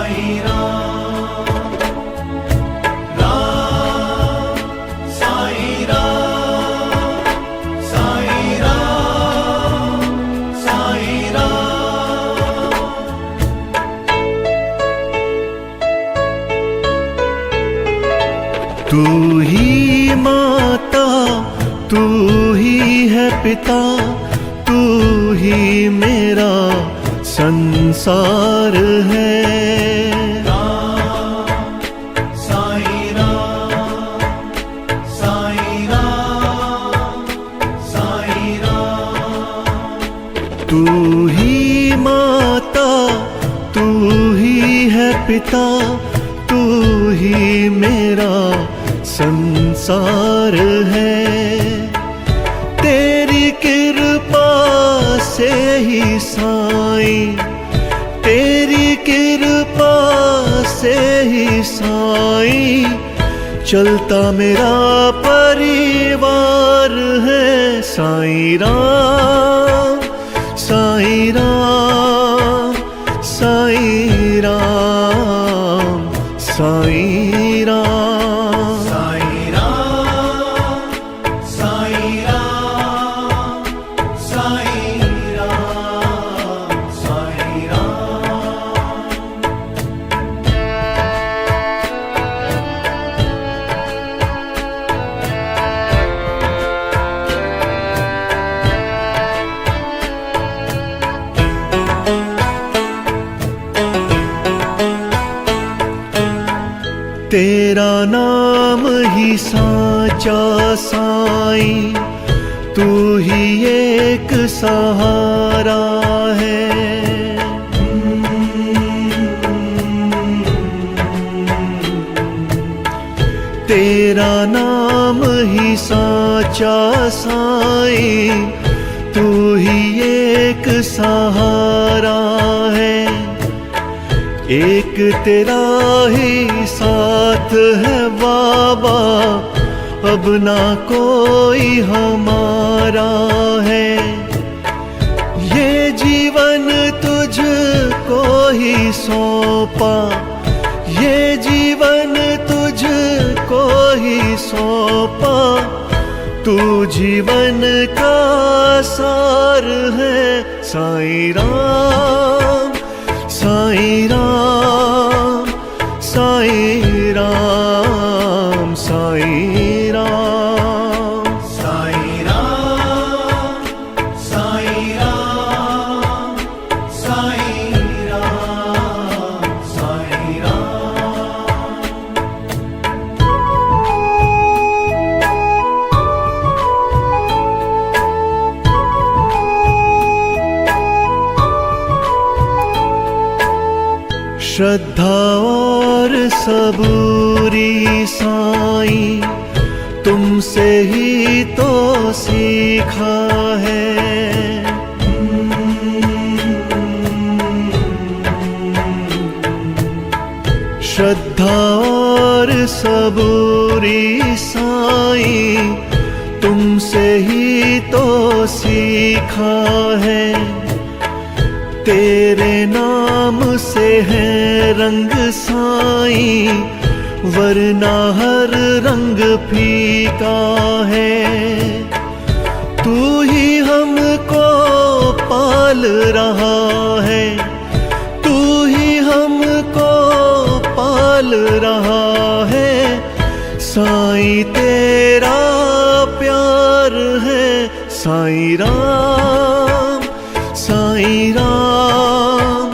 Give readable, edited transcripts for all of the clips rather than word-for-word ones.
साईं राम, राम साईं राम, साईं राम, साईं राम। तू ही माता, तू ही है पिता, तू ही मेरा संसार है। राम साईं राम, साईं राम, साईं राम। तू ही माता, तू ही है पिता, तू ही मेरा संसार है। तेरी कृपा से ही साईं, तेरी कृपा से ही साईं, चलता मेरा परिवार है। साईं राम, साईं राम, साईं राम, साईं राम। तेरा नाम ही साचा साईं, तू ही एक सहारा है। तेरा नाम ही साचा साईं, तू ही एक सहारा है। एक तेरा ही साथ है बाबा, अब ना कोई हमारा है। ये जीवन तुझको ही सौंपा, ये जीवन तुझको ही सौंपा, तू जीवन का सार है। साईं राम, साईं राम, साईं राम, साईं राम, साईं राम, साईं राम, साईं राम, साईं राम। श्रद्धा और सबूरी साईं, तुमसे ही तो सीखा है। श्रद्धा और सबूरी साईं, तुमसे ही तो सीखा है। तेरे नाम से है रंग साईं, वरना हर रंग फीका है। तू ही हमको पाल रहा है, तू ही हमको पाल रहा है। साईं तेरा प्यार है। साईं राम, साईं राम,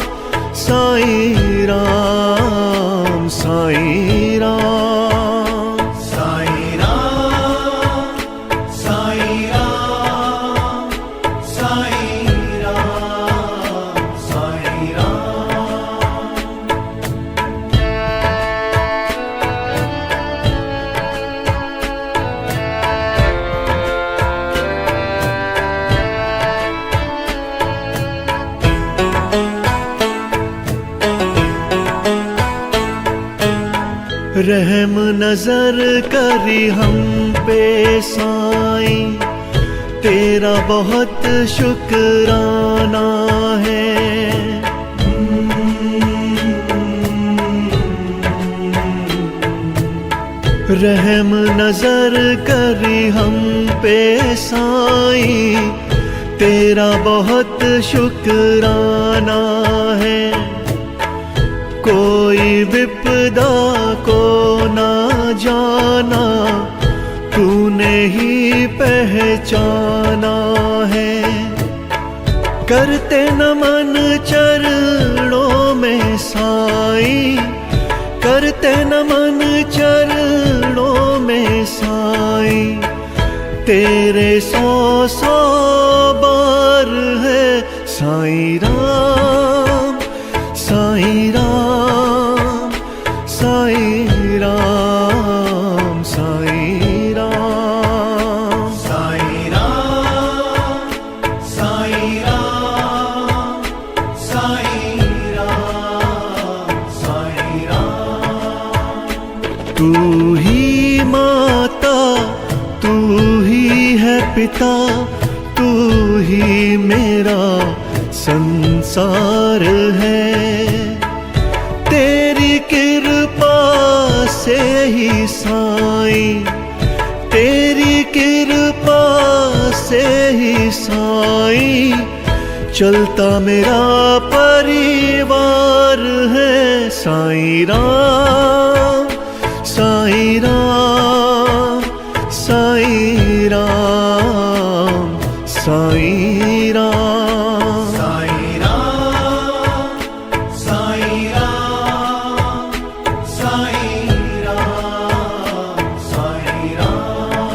साईं राम, साईं राम, साईं राम, साईं राम, साईं राम, साईं राम। रहम नजर करी हम पे साईं, तेरा बहुत शुक्राना है। रहम नजर करी हम पे साईं, तेरा बहुत शुक्राना है। कोई विपदा को ना जाना, तूने ही पहचाना है। करते नमन चरणों में साईं, करते नमन चरणों में साईं, तेरे 100 बार है साईं राम, साईं राम, साईं राम, साईं राम, साईं राम, साईं राम, साईं राम, साईं राम। तू ही माता, तू ही है पिता, तू ही मेरा संसार है। तेरी कृपा से ही साईं, तेरी कृपा से ही साईं, चलता मेरा परिवार है। साईं राम, साईं राम, साईं राम, साईं राम, साईं राम, साईं राम, साईं राम, साईं राम,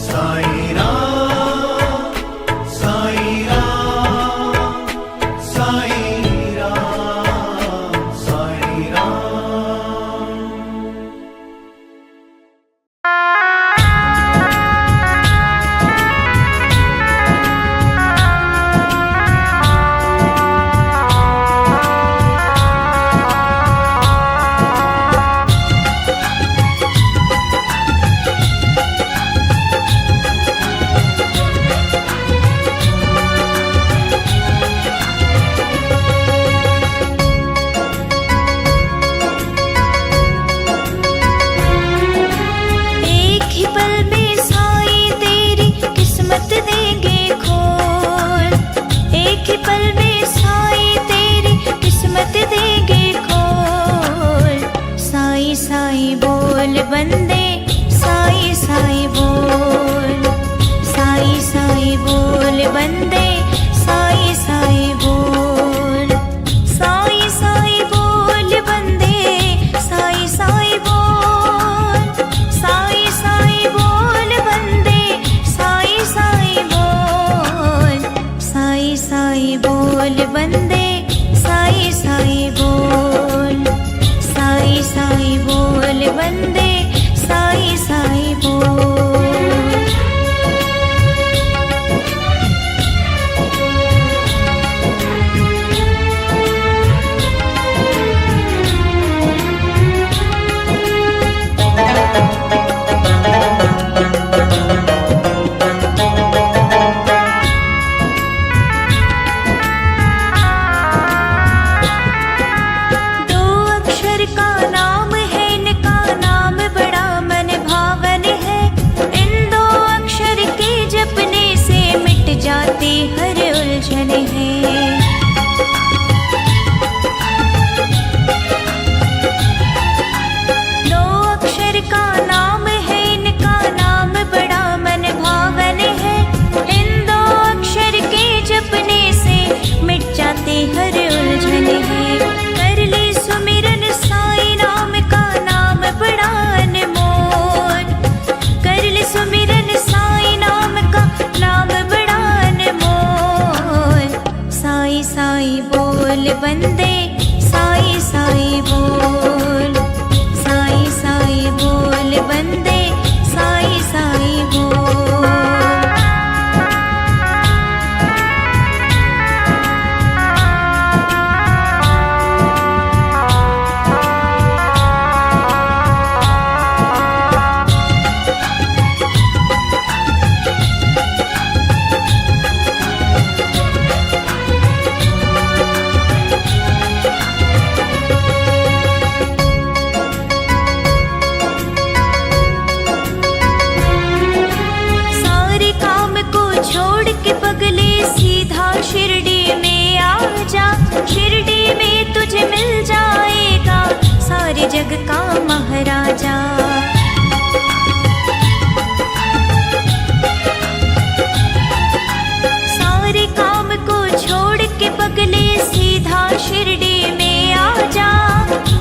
साईं राम, साईं राम, साईं राम, साईं राम। एक ही पल में साईं तेरी किस्मत देंगे खोल, एक ही पल में साईं तेरी किस्मत देंगे खोल। साईं साईं बोल बंदे, साईं साईं बोल, साईं साईं बोल बंदे, साईं साईं बोल, साईं साईं बोल बंदे, साईं साईं बोल, साईं साईं बोल बंदे, साईं साईं बोल, साईं साईं बोल बंदे, साईं साईं बोल, साईं साईं बोल बंदे, जग का महाराजा। सारे काम को छोड़ के पगले सीधा शिरडी में आ जा।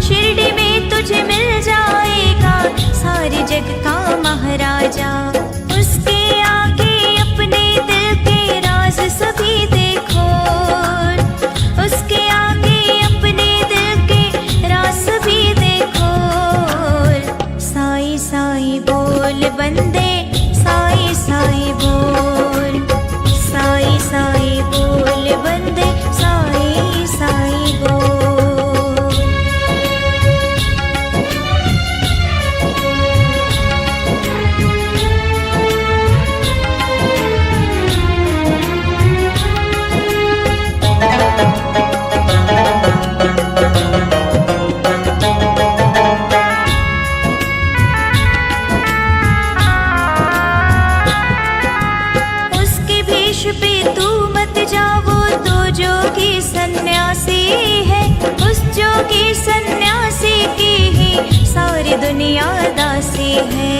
शिरडी में तुझे मिल जाएगा सारे जग का महाराजा। उसके आगे अपने दिल के राज सभी देखो, उसके आगे अपने दिल के राज सभी देखो। साईं साईं बोल बंदे, साईं साईं बोल, साईं साईं बोल बंदे, साईं साईं बोल। उसके भेष पे तू मत जाओ, तो जोगी सन्यासी है। उस जोगी सन्यासी की ही सारी दुनिया दासी है।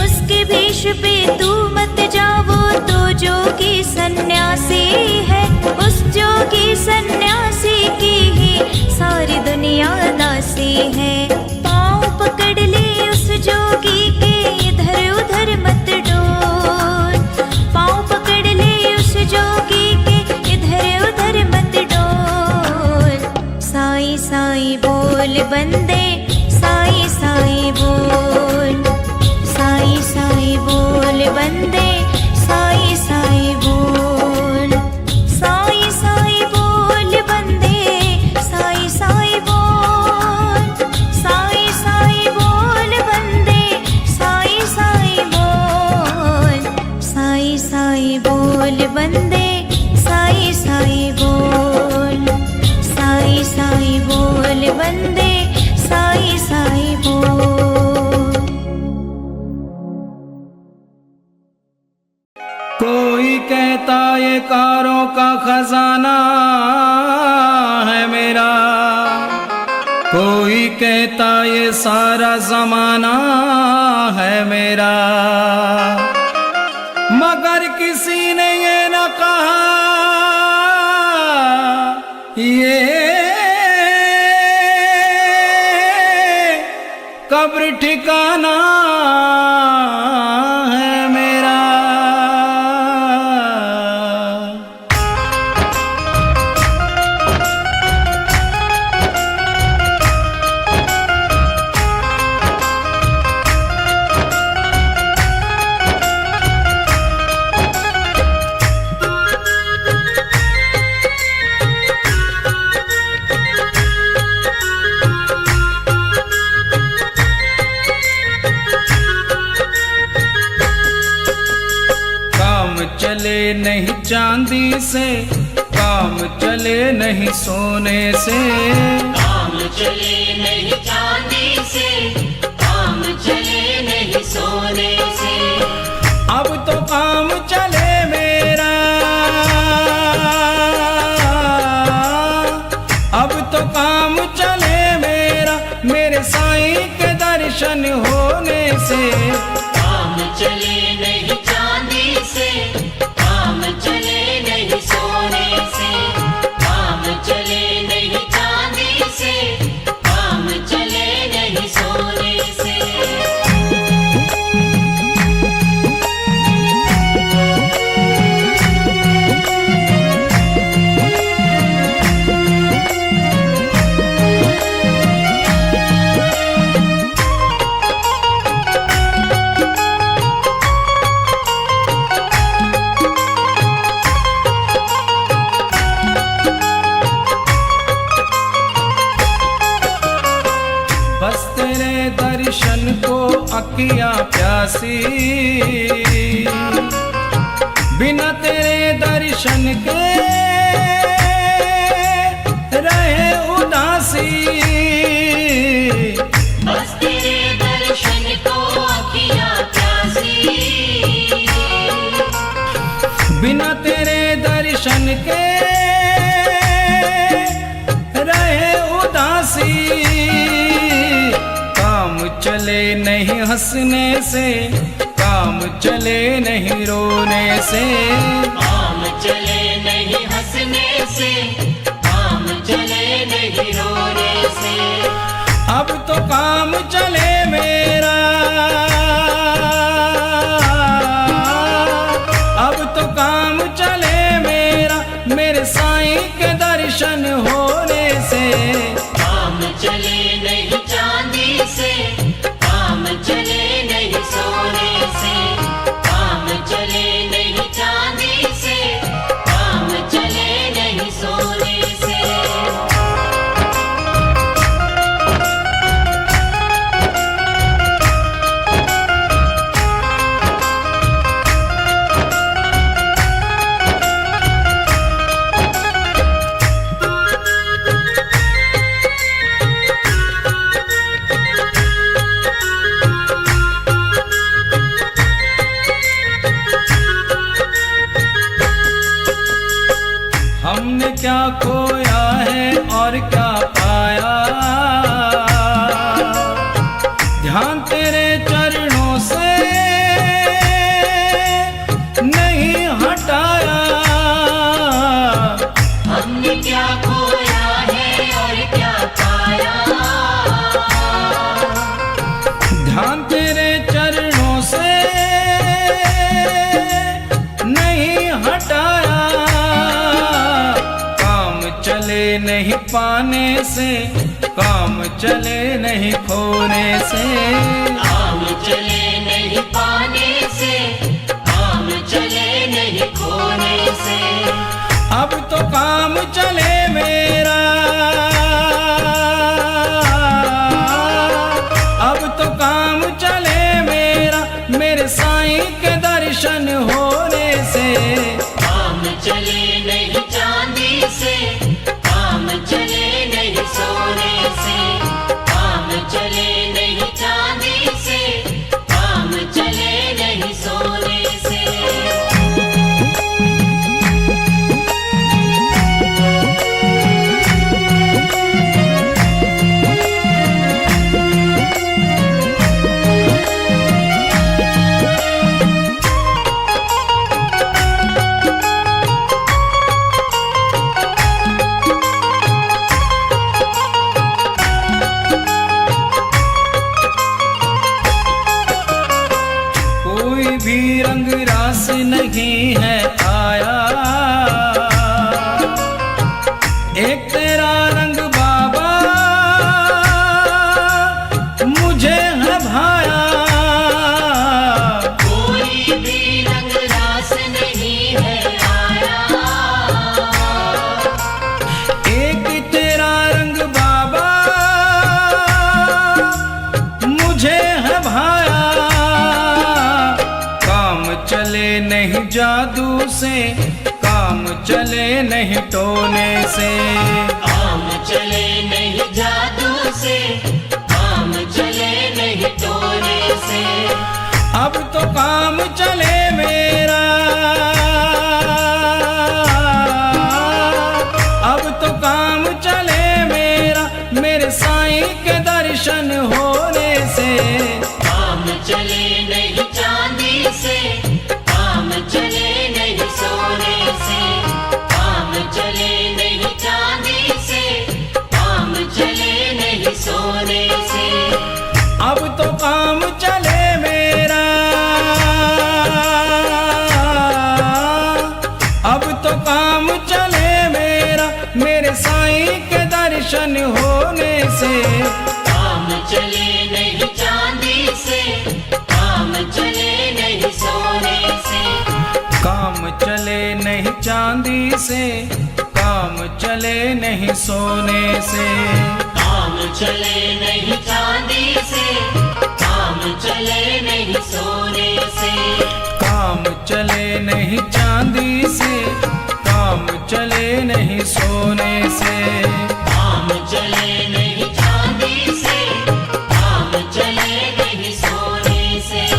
उसके भेष पे तू मत जाओ, तो जोगी सन्यासी है। उस जोगी सन्यासी की ही सारी दुनिया दासी है। पाँव पकड़ ले उस जोगी के, इधर उधर मत डोल। पाँव पकड़ ले उस जोगी के, इधर उधर मत डोल। साईं साईं बोल बंदे, साईं साईं बोल, साईं साईं बोल बंदे, साईं साईं बोल। साईं साईं बोल बंदे, साईं साईं बोल, साईं साईं बोल बंदे, साईं साईं बोल। साईं साईं बोल बंदे, साईं साईं बोल, साईं साईं बोल बंदे, साईं साईं बोल। कोई कहता ये कारों का खजाना है मेरा, कोई कहता ये सारा जमाना है मेरा। मगर किसी ने ये न कहा ये कब्र ठिकाना है मेरा। चले नहीं चांदी से, काम चले नहीं सोने से। काम चले नहीं चांदी से, काम चले नहीं सोने से। अब तो काम चले मेरा, अब तो काम चले मेरा, मेरे साईं के दर्शन होने से। काम चले नहीं चांदी से, काम चले नहीं सोने से। काम चले नहीं चांदी से, काम चले नहीं सोने से। बस तेरे दर्शन को अखियाँ प्यासी, बिना तेरे दर्शन के रहे उदासी। बस तेरे दर्शन को अखियाँ प्यासी, बिना तेरे दर्शन के हंसने से, काम चले नहीं रोने से। काम चले नहीं हंसने से, काम चले नहीं रोने से। अब तो काम चले मेरा, अब तो काम चले मेरा, मेरे साईं के दर्शन होने से। काम चले नहीं चांदी से, काम चले नहीं सोने से। काम चले नहीं चांदी से, काम चले नहीं सोने से। हमने क्या खोया है और क्या पाया, ध्यान तेरे चरणों से नहीं हटाया। हमने क्या खोया है और क्या पाया, ध्यान तेरे चरणों से नहीं हटाया। काम चले नहीं पाने से, काम चले नहीं खोने से। काम चले नहीं पाने से, काम चले नहीं खोने से। अब तो काम चले मेरा, अब तो काम चले मेरा, मेरे साईं के दर्शन होने से। काम चले नहीं चांदी से, काम चले नहीं सोने से। काम चले नहीं चांदी से, काम चले नहीं सोने से। कोई भी रंग रास नहीं है आया, एक तेरा रंग बाबा मुझे है भाया। कोई भी रंग रास नहीं है आया, एक तेरा रंग बाबा मुझे है भाया। काम चले नहीं जादू से, काम चले नहीं टोने से। काम चले नहीं जादू से, काम चले नहीं टोने से। अब तो काम चले मेरा, अब तो काम चले मेरा, मेरे साईं के दर्शन होने से। काम चले नहीं चांदी से, काम चले नहीं सोने से। काम चले नहीं चांदी से, काम चले नहीं सोने से। अब तो काम चले मेरा, अब तो काम चले मेरा, मेरे साईं के दर्शन होने से। काम चले नहीं चांदी से, काम चले नहीं सोने से। काम चले नहीं चांदी से, काम चले नहीं सोने से। काम चले नहीं चांदी से, काम चले नहीं सोने से। काम चले नहीं चांदी से, काम चले नहीं सोने से। काम चले नहीं चांदी से, काम चले नहीं सोने से।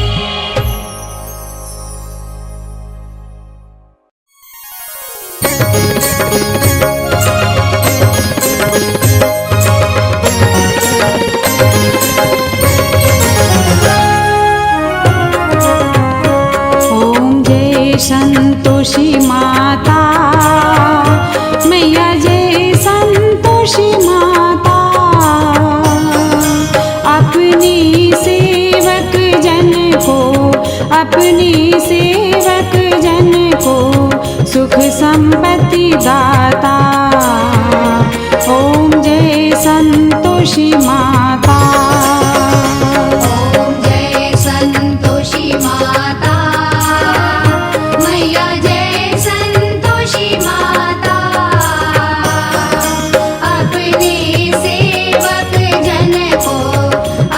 संपत्ति दाता। ओम जय संतोषी माता। ओम जय संतोषी माता, मैया जय संतोषी माता। अपने सेवक जन को,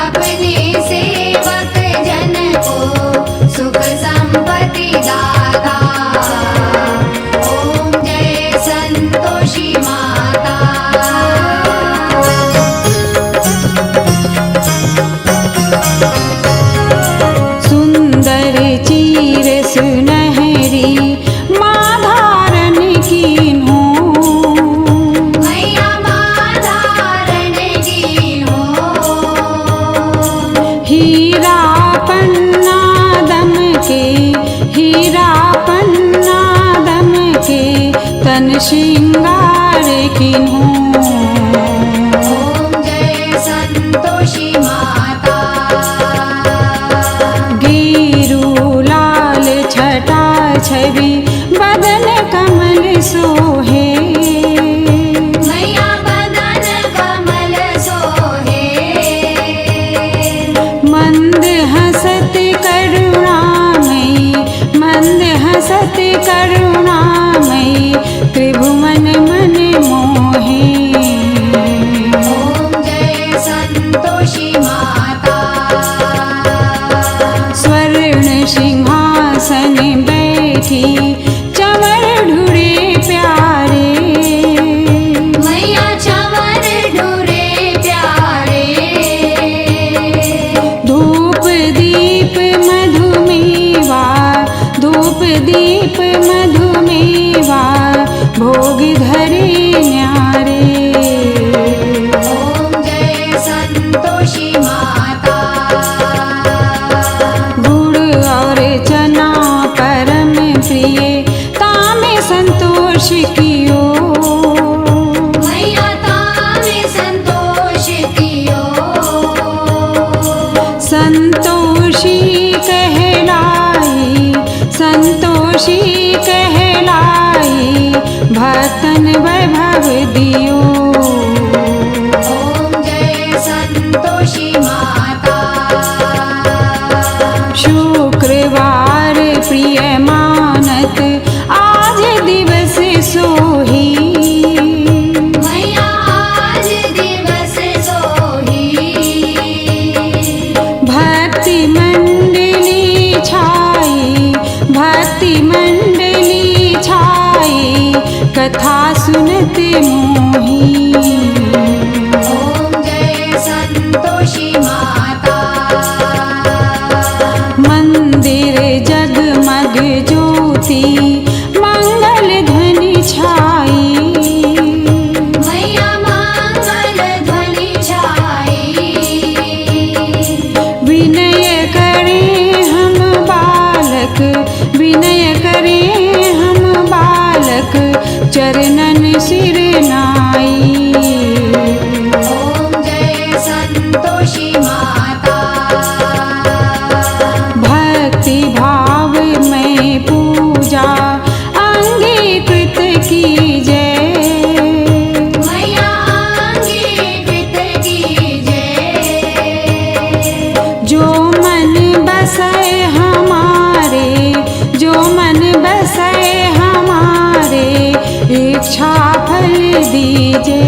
अपने सेवक जन को सुख संपत्ति दाता। ओम जय संतोषी माता। सुंदर चीर सुनहरी माँ धारण कीन्हो। मैया माँ धारण की हो। हीरा पन्ना दम के, हीरा पन्ना दम के तन श्रृंगार कीन्हो। ओम जय संतोषी माता। गेरू लाल छटा छवि बदन कमल सोहे। मैया बदन कमल सोहे। मंद हसत करुणामयी, मंद हसत करुणामयी त्रिभुवन मन मोहे। ओम जय संतोषी माता। स्वर्ण सिंहासन बैठी चंवर ढूरे प्यारे। मैया चंवर ढूरे प्यारे। धूप दीप मधुमेवा, धूप दीप मधुमेवा भोग धरे न्यारे। ओम जय संतोषी माता। गुड़ और चना परम प्रिय तामे संतोष कियो। मैया तामे संतोष कियो। संतोषी कहलाई, संतोषी कहलाई भक्तन वैभव दियो। ओम जय संतोषी माता। शुक्रवार प्रिय मानत आज दिवस सोही। मैया आज दिवस सोही। भक्ति मंडली छाई, भक्ति मंडली छाई कथा सुनत मोही। ओम जय संतोषी माता। मंदिर जगमग ज्योति मंगल ध्वनि छाई। मैया मंगल ध्वनि छाई। विनय करें हम बालक, विनय करें हम बालक चरणन सिर नाई। ओम जय संतोषी माता। भक्ति भाव में पूजा अंगीकृत कीजय। मैया अंगीकृत कीजय। जो मन बसे हमारे, जो मन बसे हमारे इच्छा फल दीजिए।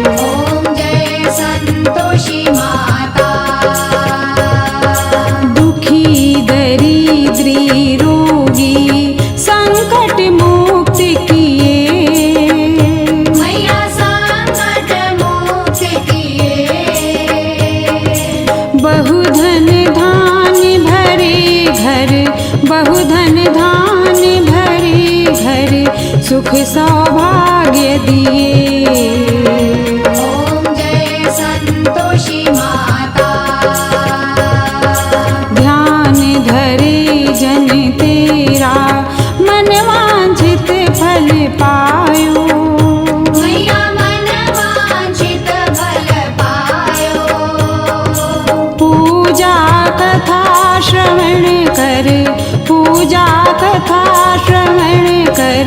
ओम जय संतोषी माता। दुखी दरिद्री रोगी संकट मुक्त किए। मैया संकट मुक्त किए। बहुधन धान भरे घर, बहुधन धान भरे घर सुख सौभाग्य दिए। ओम जय संतोषी माता। ध्यान धरे जन तेरा मन वांछित फल पायो। मैया मन वांछित फल पायो। पूजा कथा श्रवण कर, पूजा कथा श्रवण कर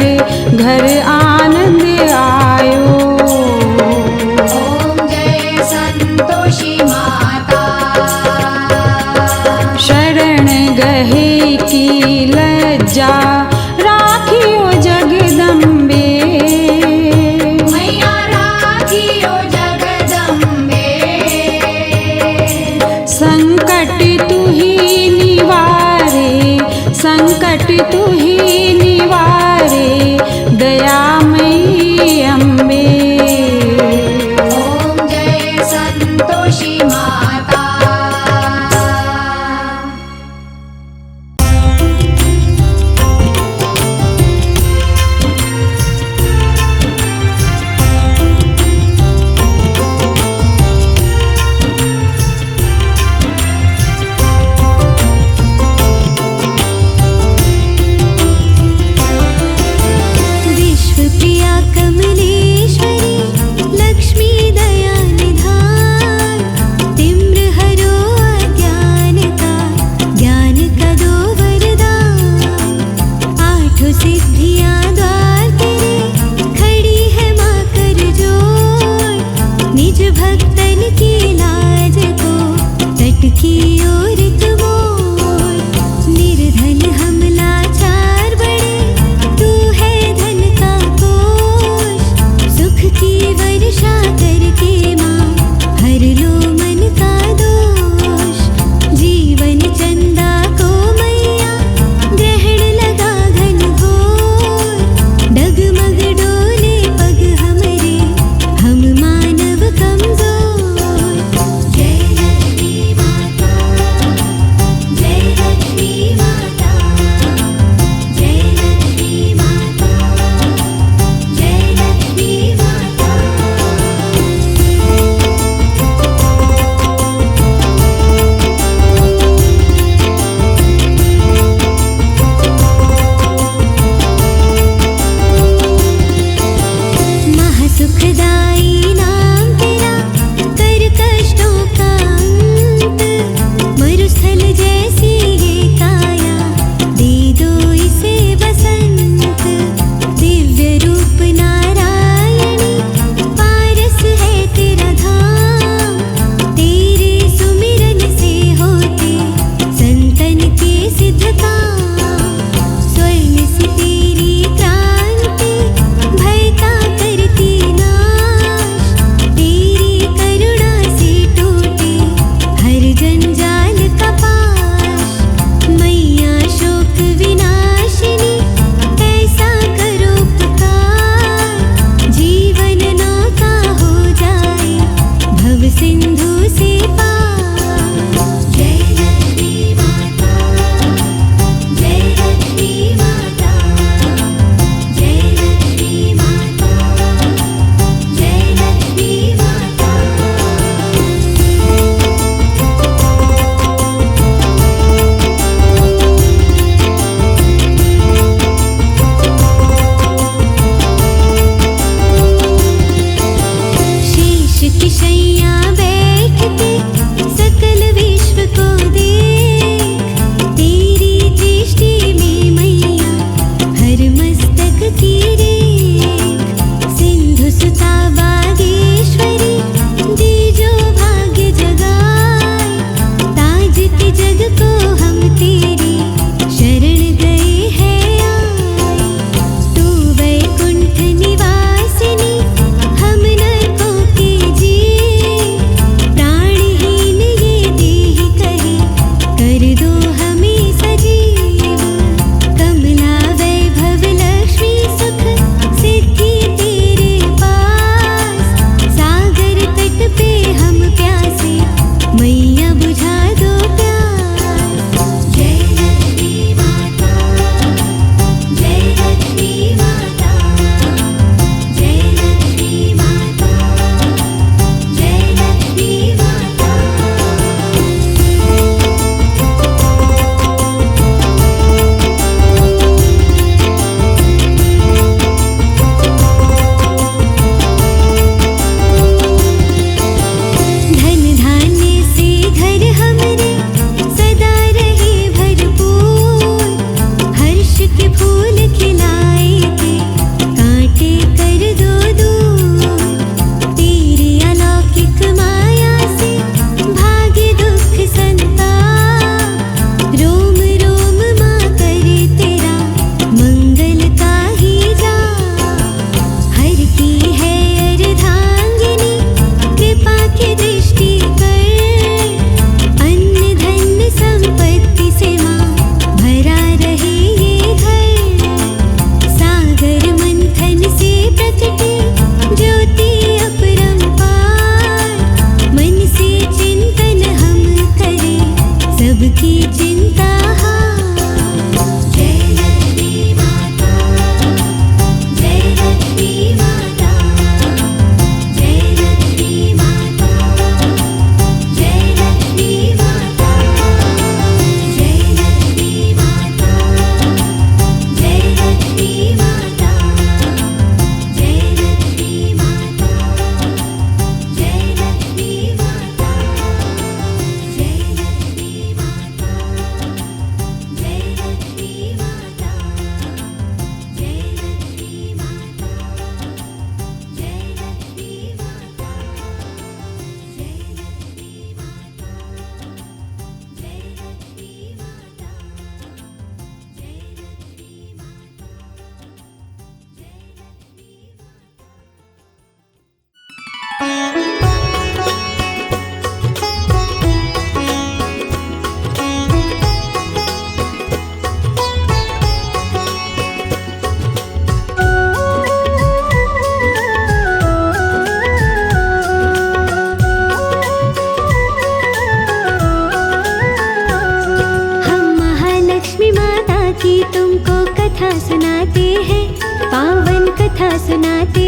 कथा सुनाते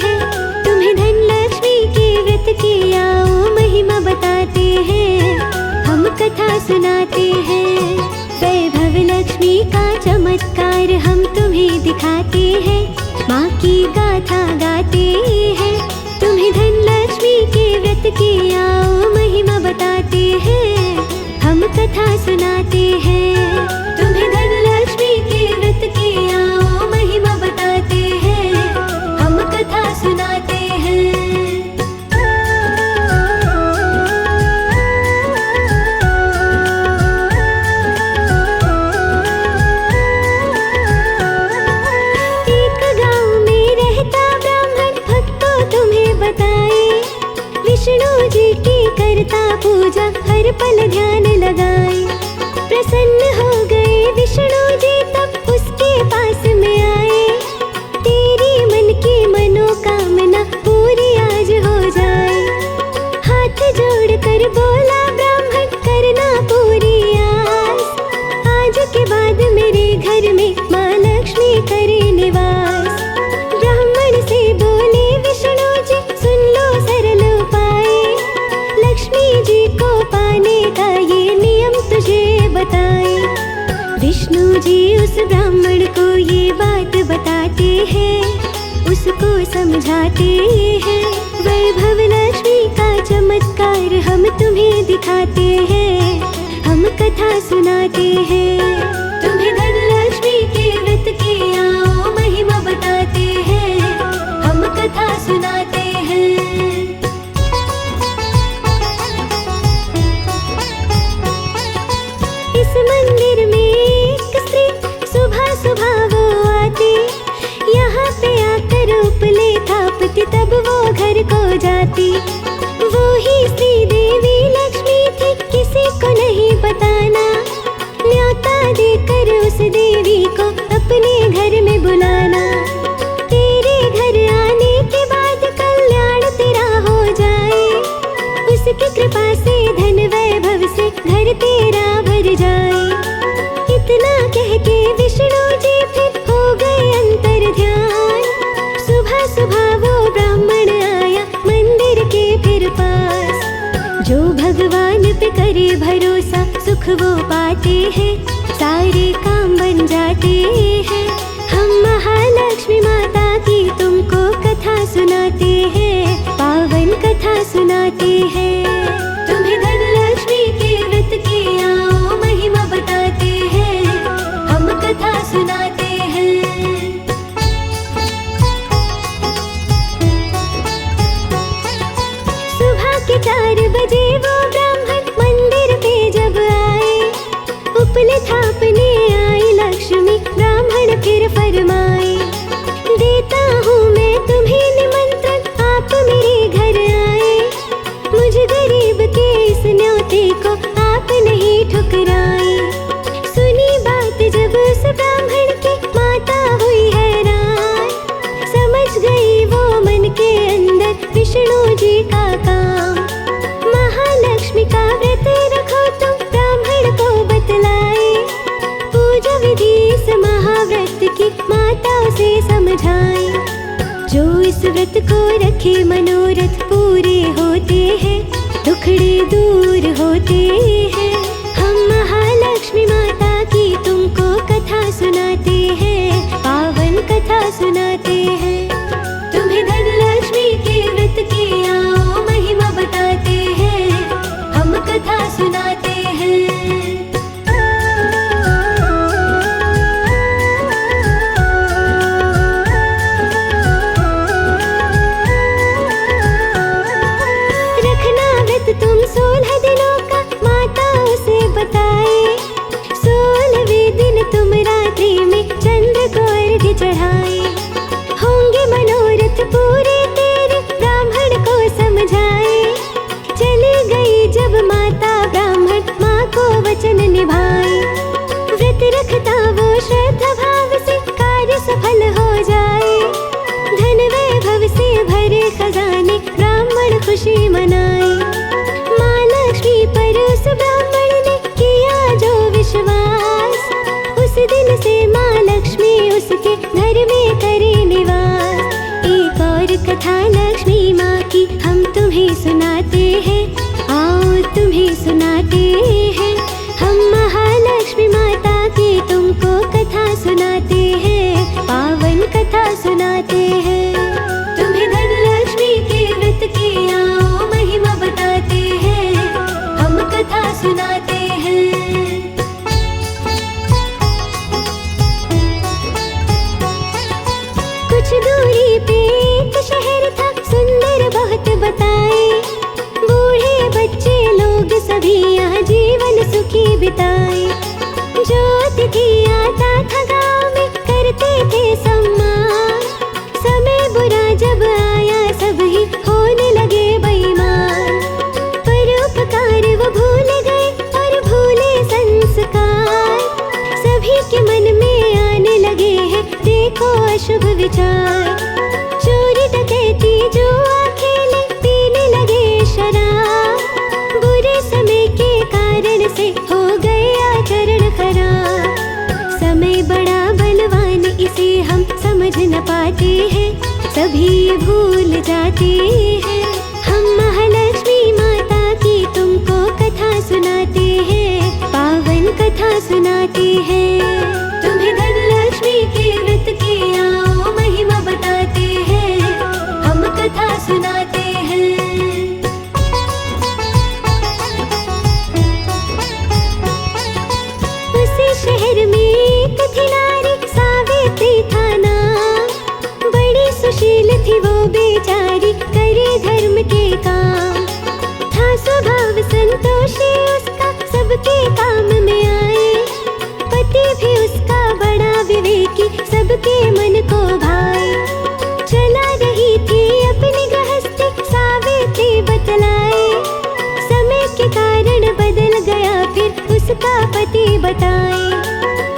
हैं, तुम्हें धन लक्ष्मी के व्रत की आओ महिमा बताते हैं, हम कथा सुनाते हैं। वैभव लक्ष्मी का चमत्कार हम तुम्हें दिखाते हैं, माँ की गाथा गाते हैं, तुम्हें धन लक्ष्मी के व्रत की आओ महिमा बताते हैं, हम कथा सुनाते हैं। तुम्हें धन लक्ष्मी के व्रत की आओ महिमा बताते हैं, हम कथा सुनाते हैं। एक गांव में रहता ब्राह्मण भक्तों तुम्हें बताए, विष्णु जी की करता पूजा हर पल ध्यान लगाए। प्रसन्न हो गए विष्णु जी तब उसके पास में आए, तेरी मन की मनोकामना पूरी आज हो जाए। हाथ जोड़कर बोला ब्राह्मण करना पूरी आस, आज के बाद मेरे घर में माँ लक्ष्मी करे निवास। ब्राह्मण से बोले विष्णु जी सुन लो सरल उपाय, लक्ष्मी जी को पाने का ये नियम तुझे बताए। विष्णु जी उस ब्राह्मण को ये बात बताते हैं, उसको समझाते हैं। वैभव लक्ष्मी का चमत्कार हम तुम्हें दिखाते हैं, हम कथा सुनाते हैं। तुम्हें धन लक्ष्मी के व्रत की आओ महिमा बताते हैं, हम कथा सुनाते हैं। इस मंदिर में एक स्त्री सुबह सुबह वो आती, यहाँ पे आकर उपले थापती तब वो घर को जाती। वो ही स्त्री देवी लक्ष्मी थी, किसी को नहीं बताना, न्योता देकर उस देवी को अपने घर में बुलाना। तेरे घर आने के बाद कल्याण तेरा हो जाए, उसकी कृपा से धन वैभव से घर तेरा भर जाए। इतना कह के विष्णु जी फिर हो गए अंतर ध्यान, सुबह सुबह वो ब्राह्मण आया मंदिर के फिर पास। जो भगवान पे करे भरोसा सुख वो पाते हैं, सारे काम बन जाते हैं। हम महालक्ष्मी माता की तुमको कथा सुनाते हैं, पावन कथा सुनाते हैं। तुम्हें धन लक्ष्मी के व्रत की आओ महिमा बताते हैं, हम कथा सुनाते हैं। सुबह के 4 बजे वो ब्राह्मण मंदिर पे जब आए, उपले थापने आई लक्ष्मी ब्राह्मण फिर फरमाए। देता हूँ मैं तुम्हें निमंत्रण, आप मेरे घर आए, मुझ गरीब के इस न्योते को आप नहीं ठुकराए। सुनी बात जब उस ब्राह्मण की माता हुई हैरान, समझ गई वो मन के अंदर विष्णु जी का काम। महालक्ष्मी का व्रत रखो तुम ब्राह्मण को बतलाए, पूजा विधि इस महाव्रत की माताओं से समझाए। जो इस व्रत को रखे मनोरथ पूरे होते हैं, दुखड़े दूर होते हैं। हम महालक्ष्मी माता की तुमको कथा सुनाते हैं, पावन कथा सुनाते हैं। तुम्हें धन लक्ष्मी के व्रत की आओ महिमा बताते हैं, हम कथा सुनाते हैं। रखना व्रत तुम 16 दिनों का माताओं से बताए, 16वें दिन तुम रात्रि में चंद्र को अर्घ्य चढ़ाए। होंगे कथा लक्ष्मी माँ की हम तुम्हें सुनाते हैं। आओ तुम्हें सुनाते हैं, हम महालक्ष्मी माता की तुमको कथा सुनाते हैं, पावन कथा सुनाते हैं। तुम्हें धनलक्ष्मी के व्रत की आओ महिमा बताते हैं, हम कथा सुनाते हैं। कुछ दूरी पे एक शहर था, सुंदर बहुत बताए। बूढ़े बच्चे लोग सभी यहाँ जीवन सुखी बिताए। जो अतिथि आता था गाँव में करते थे सम्मान, समय बुरा जब आया सब ही होने लगे बेईमान। परोपकार वो भूल गए और भूले संस्कार, सभी के मन में आने लगे हैं देखो अशुभ विचार। चोरी डकैती जुआ खेले पीने लगे शराब, बुरे समय के कारण से हो गए आचरण खराब। समय बड़ा बलवान इसे हम समझ न पाते हैं, सभी भूल जाते हैं। हम महालक्ष्मी माता की तुमको कथा सुनाते हैं, पावन कथा सुनाते हैं। तुम्हें धनलक्ष्मी के व्रत की आओ महिमा बताते हैं, हम कथा सुनाते हैं। उसी शहर में एक थी नारी, सावित्री था नाम। बड़ी सुशील थी वो बेचारी, करे धर्म के काम। था स्वभाव संतोषी उसका, सबके काम में आए। पति भी उसका बड़ा विवेकी, सबके मन को भाए। चला रही थी अपनी गृहस्थी, सावित्री बतलाए। समय के कारण बदल गया फिर उसका पति बताए।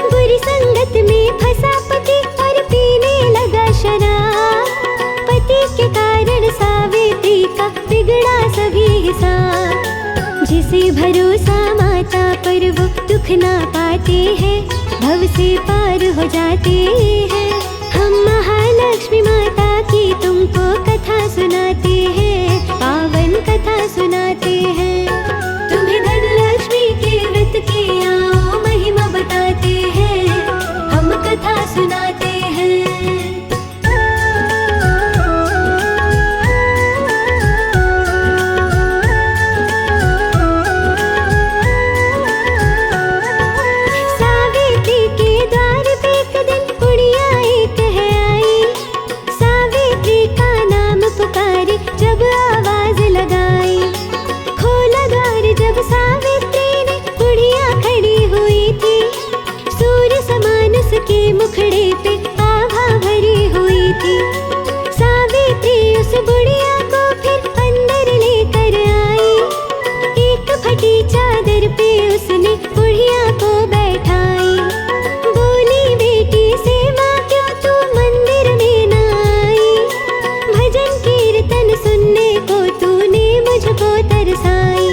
बुरी संगत में फंसा पति और पीने लगा शराब। पति के कारण सावित्री का बिगड़ा सभी हिसाब। जिसे भरोसा माता पर वो दुख ना पाते हैं, भव से पार हो जाते हैं। हम महालक्ष्मी माता की तुमको कथा सुनाते हैं, पावन कथा सुनाते हैं। तुम्हें धनलक्ष्मी के व्रत की आओ महिमा बताते हैं, हम कथा सुनाते हैं। सावित्री के द्वार पे एक दिन उड़िया एक है आई। सावित्री का नाम पुकारे जब आवाज लगाई। खोला द्वार जब सावित्री ने, बुढ़िया खड़ी हुई थी। सूर्य समान उसके मुखड़े पे आभा भरी हुई थी। सावित्री उस बुढ़िया को फिर अंदर लेकर आई। एक फटी चादर पे उसने बुढ़िया को बैठाई। बोली बेटी से माँ क्यों तू मंदिर में न आई? भजन कीर्तन सुनने को तूने मुझको तरसाई।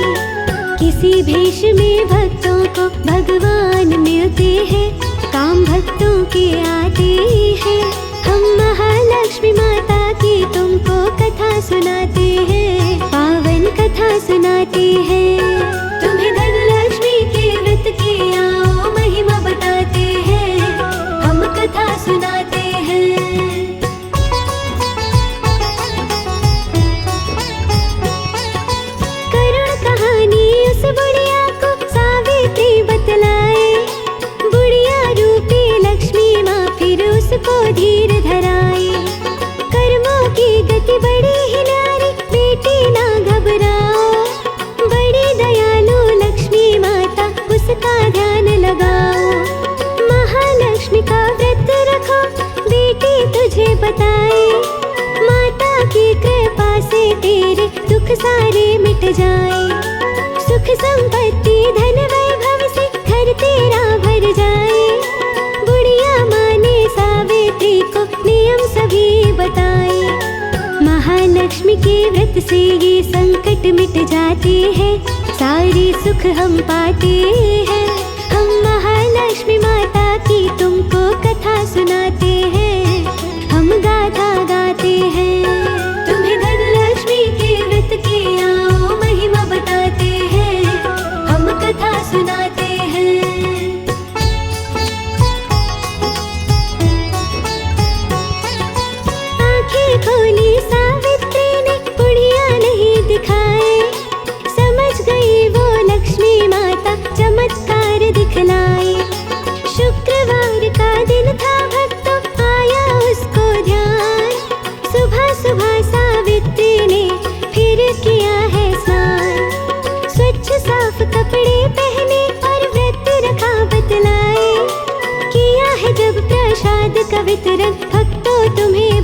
किसी भेष में भक्तों को भगवान मिलते हैं, काम भक्तों के आते हैं। हम महालक्ष्मी माता की तुमको कथा सुनाते हैं, पावन कथा सुनाते हैं। तुम्हें धनलक्ष्मी के व्रत की आओ महिमा बताते हैं, हम कथा सुनाते हैं। करुण कहानी उस बुढ़िया को सावित्री बतलाए। बुढ़िया रूपी लक्ष्मी माँ फिर उसको धीर धराए। कर्मों की गति बड़ी ही नारी, बेटी ना घबराओ। बड़ी दयालु लक्ष्मी माता, उसका ध्यान लगाओ। महालक्ष्मी का व्रत रखो, बेटी तुझे बताए। माता की कृपा से तेरे दुख सारे मिट जाए। सुख संपत्ति धन वैभव से घर तेरा भर जाए। बुढ़िया माने सावित्री को नियम सभी बताए। महालक्ष्मी के व्रत से ये संकट मिट जाते हैं, सारे सुख हम पाते हैं। हम महालक्ष्मी माता की तुमको कथा सुनाते हैं, हम गाथा गाते हैं।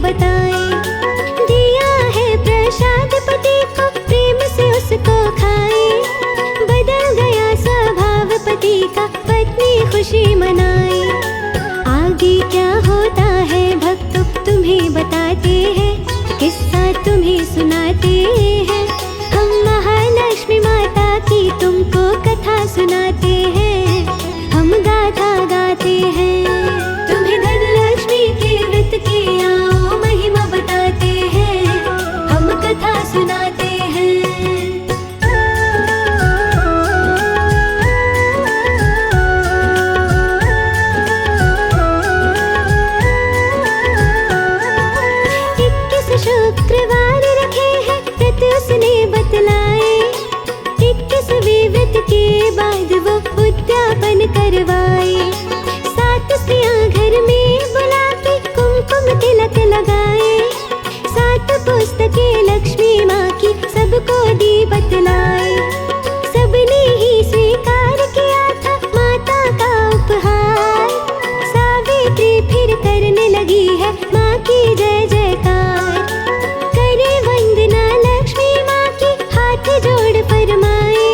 बताए। दिया है प्रसाद पति को, प्रेम से उसको खाए। बदल गया स्वभाव पति का, पत्नी खुशी मनाए। आगे क्या होता है भक्तों तुम्हें बताते हैं, किस्सा तुम्हें सुनाते हैं। हम महालक्ष्मी माता की तुमको कथा सुनाते हैं, हम गाथा गाते हैं। तुम्हें धनलक्ष्मी के व्रत की आओ महिमा बताते हैं, हम कथा सुनाते हैं। शुक्रवार रखे हैं व्रत उसने बतलाए। 21वें व्रत के बाद वो उद्यापन करवाए। 7 स्त्रियां घर में बुला के कुमकुम तिलक लगाए। 7 पुस्तकें लक्ष्मी माँ की सबको दी बतलाए। सबने ही स्वीकार किया था माता का उपहार। सावित्री फिर करने लगी है माँ की जय जयकार। करे वंदना लक्ष्मी माँ की, हाथ जोड़ फरमाए।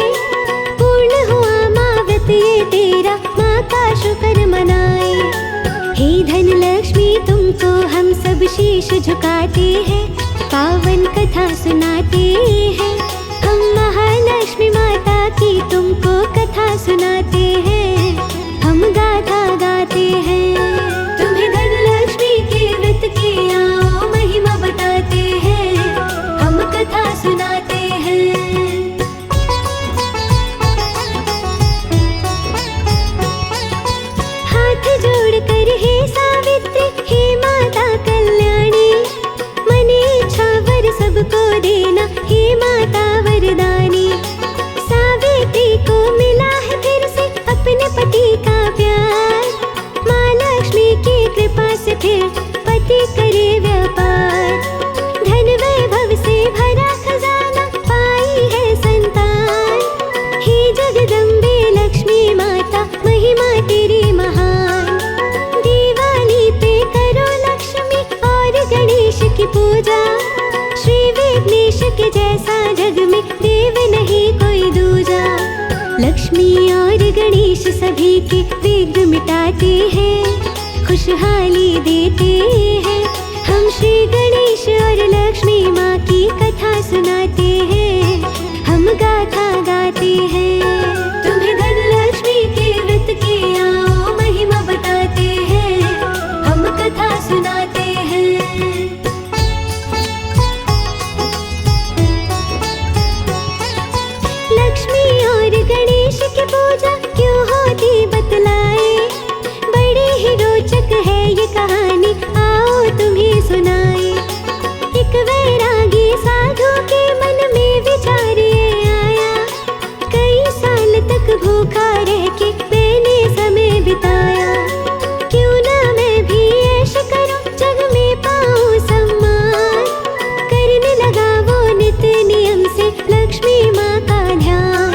पूर्ण हुआ माँ व्रत ये तेरा, माँ का शुक्र मनाए। हे धन लक्ष्मी तुमको हम सब शीश झुकाते हैं, पावन कथा सुनाते हैं। हम महालक्ष्मी माता की तुमको कथा सुनाते हैं, हम गाथा गाते हैं। तुम्हें धनलक्ष्मी के व्रत की आओ महिमा बताते हैं, हम कथा सुनाते हैं। हाथ जोड़ कर हे सावित्री, हे माता कल्याणी। मन इच्छा वर सबको देना, हे माता वरदानी। सावित्री को मिला है फिर से अपने पति का प्यार। माँ लक्ष्मी की कृपा से फिर पति करे व्यापार। धन वैभव से भरा खजाना पाई है संतान। हे जगदम्बे लक्ष्मी माता महिमा तेरी महान। दिवाली पे करो लक्ष्मी और गणेश की पूजा। श्री विघ्नेश के जैसा जग में देव नहीं कोई दूजा। लक्ष्मी और गणेश सभी के विघ्न मिटाते हैं, खुशहाली देते हैं। हम श्री गणेश और लक्ष्मी माँ की कथा सुनाते हैं, हम गाथा गाते हैं। तुम्हें धनलक्ष्मी के व्रत की आओ महिमा बताते हैं, हम कथा सुनाते हैं। लक्ष्मी और गणेश की पूजा क्यों होती बतलाए। बड़ी ही रोचक है ये कहानी, आओ तुम्हें सुनाए। एक वैरागी साधु के मन में विचार ये आया। कई साल तक भूखा रह के मैंने समय बिताया। क्यों ना मैं भी ऐश करूं, जग में पाऊं सम्मान। करने लगा वो नित्य नियम से लक्ष्मी माँ का ध्यान।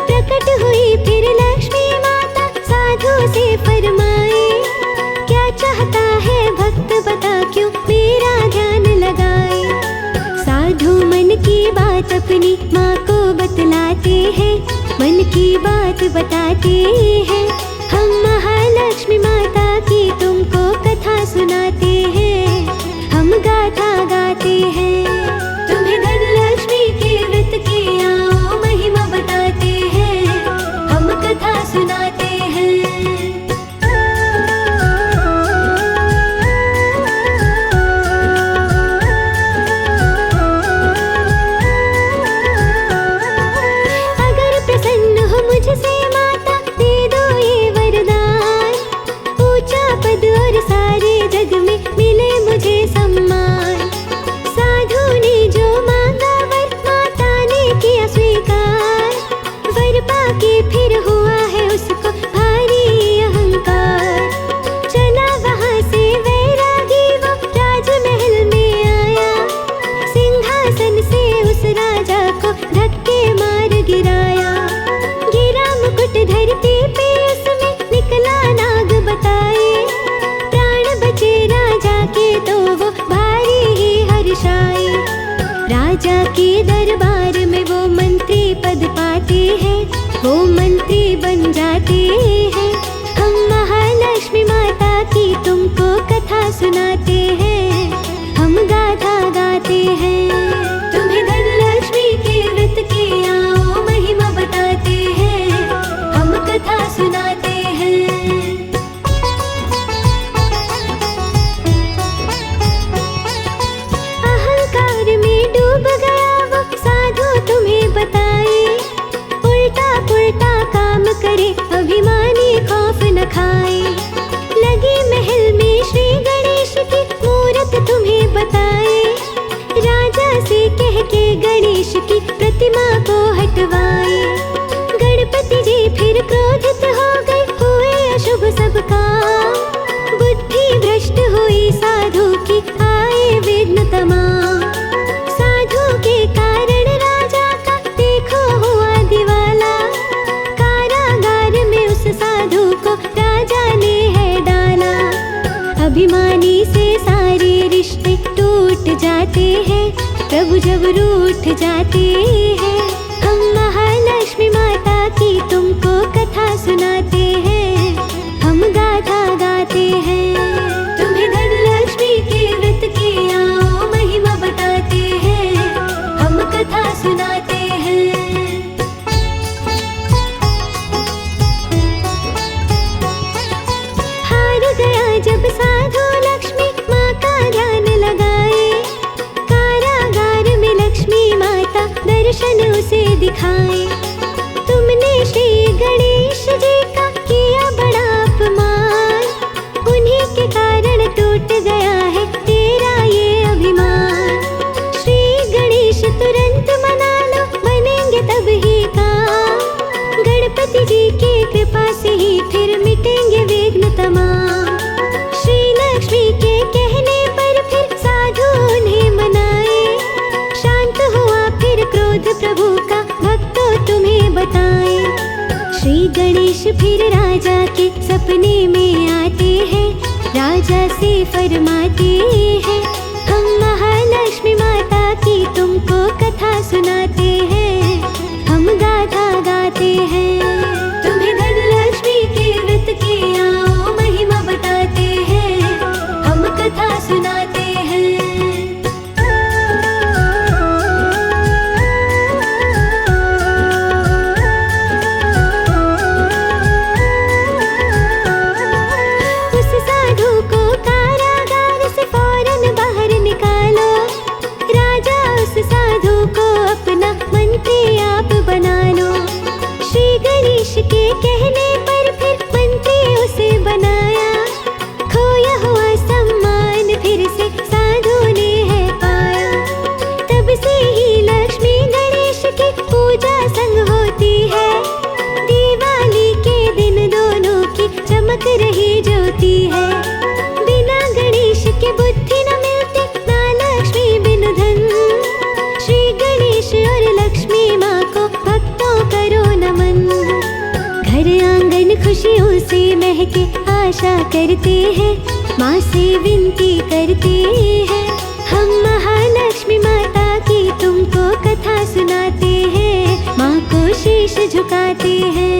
प्रकट हुई फिर लक्ष्मी माता साधु से फरमाए। क्या चाहता है भक्त बता, क्यों मेरा ध्यान लगाए। साधु मन की बात अपनी माँ को बतलाते हैं, मन की बात बताते हैं। हम महालक्ष्मी माता की तुमको कथा सुनाते हैं, हम गाथा गाते हैं। तुम्हें धनलक्ष्मी के व्रत की आओ महिमा बताते हैं, हम कथा सुनाते हैं। अगर प्रसन्न हो मुझसे माता, दे दो ये वरदान। ऊंचा पद और सारे जग में मिले मुझे सम्मान। राजा के दरबार में वो मंत्री पद पाते हैं, वो मंत्री बन जाते हैं। हम महालक्ष्मी माता की तुमको कथा सुनाते हैं, हम गाथा गाते हैं। तुम्हें धनलक्ष्मी के व्रत की आओ महिमा बताते हैं, हम कथा सुनाते हैं। अहंकार में डूब गया वो साधु तुम्हें बताए, उल्टा पुल्टा काम करे अभिमानी खौफ न खाए। लगी महल में श्री गणेश की मूरत तुम्हें बताए, राजा से कह के गणेश की प्रतिमा को हटवाए। गणपति जी फिर क्रोधित हो गए, हुए अशुभ सब काम। बुद्धि भ्रष्ट हुई साधु की, आए विघ्न तमाम। साधु के कारण राजा का देखो हुआ दिवाला, कारागार में उस साधु को राजा ने है डाला। अभिमानी से सारे रिश्ते टूट जाते हैं, प्रभु जब रूठ जाते हैं। हम महालक्ष्मी माता की तुमको कथा सुनाते हैं, हम गाथा गाते हैं। तुम्हें धनलक्ष्मी के व्रत की आओ महिमा बताते हैं, हम कथा सुनाते हैं। हार गया जब साधु लक्ष्मी माँ का ध्यान लगाए, कारागार में लक्ष्मी माता दर्शन उसे दिखाए। तुमने श्री गणेश जी का किया बड़ा अपमान, उन्हीं के कारण टूट गया है तेरा ये अभिमान। श्री गणेश तुरंत मना लो, बनेंगे तब ही काम। गणपति जी की कृपा से ही फिर मिटेंगे विघ्न तमाम। श्री लक्ष्मी के कहने पर फिर साधु उन्हें मनाए, शांत हुआ फिर क्रोध प्रभु का, भक्तों तुम्हें बताए। श्री गणेश फिर राजा के सपने में आते हैं, राजा से फरमाते हैं, हम महालक्ष्मी माता की तुमको कथा सुनाते हैं, हम गाथा गाते हैं। तुम्हें धनलक्ष्मी के व्रत की आओ महिमा बताते हैं, हम कथा सुनाते हैं। उस साधु को कारागार से फौरन बाहर निकालो, राजा उस साधु को अपना मंत्री आप बना लो। श्री गणेश के कहने पर फिर मंत्री उसे बनाया, खोया हुआ सम्मान फिर से साधु ने है पाया। तब से ही लक्ष्मी गणेश की पूजा संग होती है, दिवाली के दिन दोनों की चमक रही ज्योति है। बिना गणेश के बुद्धि न मिलती, ना लक्ष्मी बिन धन। श्री गणेश और लक्ष्मी माँ को भक्तों करो नमन। घर आंगन खुशियों से महके आशा करते हैं, माँ से विनती करते हैं। हम महालक्ष्मी माता की तुमको कथा सुनाते हैं, माँ को शीश झुकाते हैं।